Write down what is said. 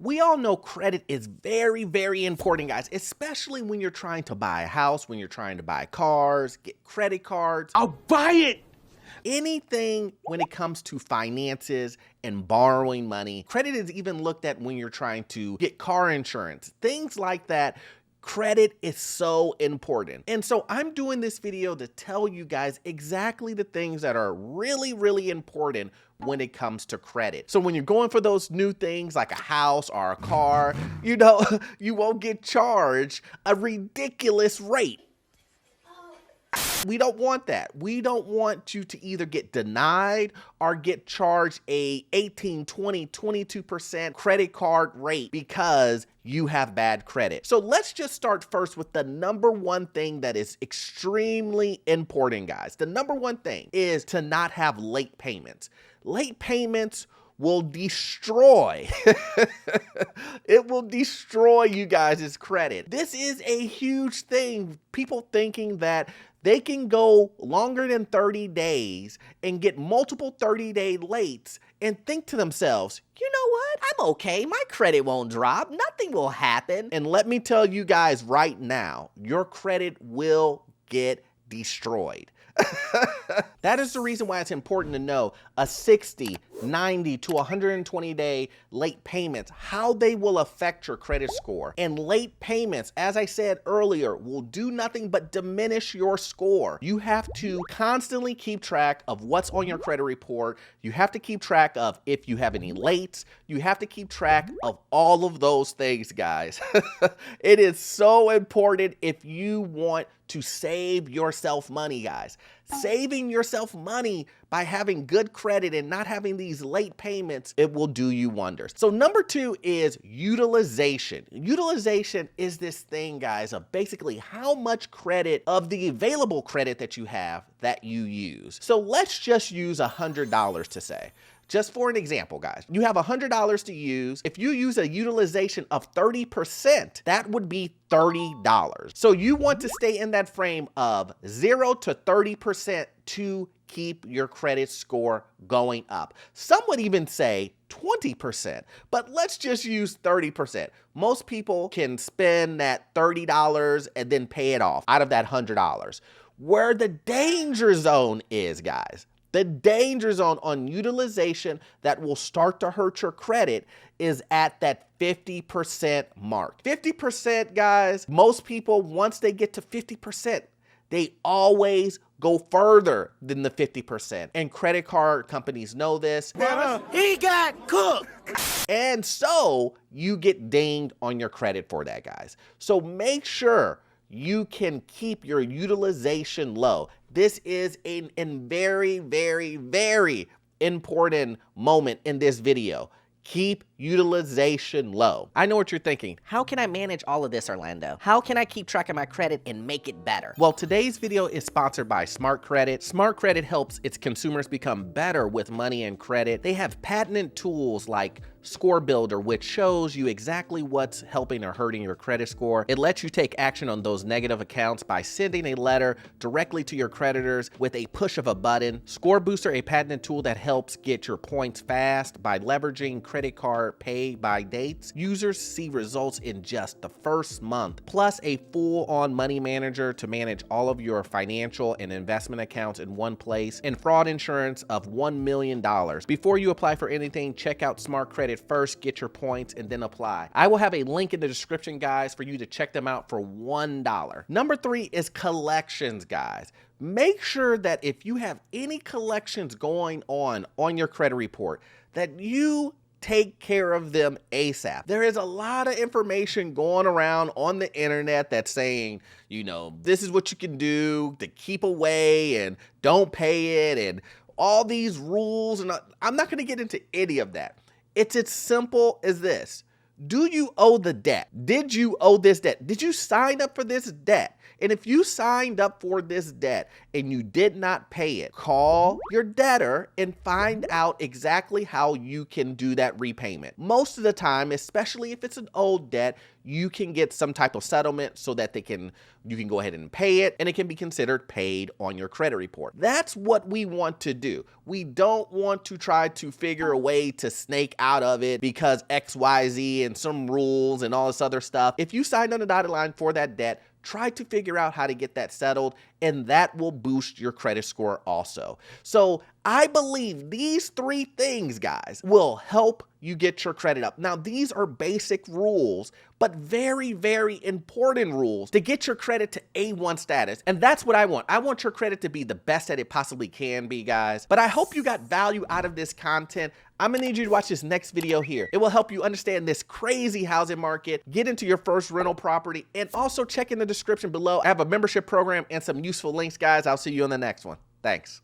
We all know credit is very, very important, guys, especially when you're trying to buy a house, when you're trying to buy cars, get credit cards. I'll buy it. Anything when it comes to finances and borrowing money. Credit is even looked at when you're trying to get car insurance, things like that. Credit is so important. And so I'm doing this video to tell you guys exactly the things that are really, really important when it comes to credit. So when you're going for those new things like a house or a car, you know, you won't get charged a ridiculous rate. We don't want that. We don't want you to either get denied or get charged a 18, 20, 22% credit card rate because you have bad credit. So let's just start first with the number one thing that is extremely important, guys. The number one thing is to not have late payments. Late payments will destroy, it will destroy you guys' credit. This is a huge thing. People thinking that they can go longer than 30 days and get multiple 30-day lates and think to themselves, you know what? I'm okay. My credit won't drop. Nothing will happen. And let me tell you guys right now, your credit will get destroyed. That is the reason why it's important to know a 60, 90 to 120 day late payments, how they will affect your credit score. And late payments, as I said earlier, will do nothing but diminish your score. You have to constantly keep track of what's on your credit report. You have to keep track of if you have any lates. You have to keep track of all of those things, guys. It is so important if you want to save yourself money, guys. Saving yourself money by having good credit and not having these late payments, it will do you wonders. So number two is utilization. Utilization is this thing, guys, of basically how much credit of the available credit that you have that you use. So let's just use $100 to say. Just for an example, guys, you have $100 to use. If you use a utilization of 30%, that would be $30. So you want to stay in that frame of 0 to 30% to keep your credit score going up. Some would even say 20%, but let's just use 30%. Most people can spend that $30 and then pay it off out of that $100. Where the danger zone is, guys, the danger zone on utilization that will start to hurt your credit is at that 50% mark. 50%, guys, most people, once they get to 50%, they always go further than the 50%. And credit card companies know this. He got cooked. And so you get dinged on your credit for that, guys. So make sure you can keep your utilization low. This is a very, very, very important moment in this video. Keep utilization low. I know what you're thinking. How can I manage all of this, Orlando? How can I keep track of my credit and make it better? Well, today's video is sponsored by Smart Credit. Smart Credit helps its consumers become better with money and credit. They have patented tools like Score Builder, which shows you exactly what's helping or hurting your credit score. It lets you take action on those negative accounts by sending a letter directly to your creditors with a push of a button. Score Booster, a patented tool that helps get your points fast by leveraging credit card pay by dates. Users see results in just the first month, plus a full-on money manager to manage all of your financial and investment accounts in one place, and fraud insurance of $1 million. Before you apply for anything, check out Smart Credit first, get your points, and then apply. I will have a link in the description, guys, for you to check them out for $1. Number three is collections, guys. Make sure that if you have any collections going on your credit report, that you take care of them ASAP. There is a lot of information going around on the internet that's saying, you know, this is what you can do to keep away and don't pay it and all these rules. And I'm not going to get into any of that. It's as simple as this. Do you owe the debt? Did you owe this debt? Did you sign up for this debt? And if you signed up for this debt and you did not pay it, call your debtor and find out exactly how you can do that repayment. Most of the time, especially if it's an old debt, you can get some type of settlement so that you can go ahead and pay it, and it can be considered paid on your credit report. That's what we want to do. We don't want to try to figure a way to snake out of it because XYZ and some rules and all this other stuff. If you signed on the dotted line for that debt, try to figure out how to get that settled, and that will boost your credit score also. So I believe these 3 things, guys, will help you get your credit up. Now, these are basic rules, but very, very important rules to get your credit to A1 status. And that's what I want. I want your credit to be the best that it possibly can be, guys. But I hope you got value out of this content. I'm gonna need you to watch this next video here. It will help you understand this crazy housing market, get into your first rental property, and also check in the description below. I have a membership program and some useful links, guys. I'll see you on the next one. Thanks.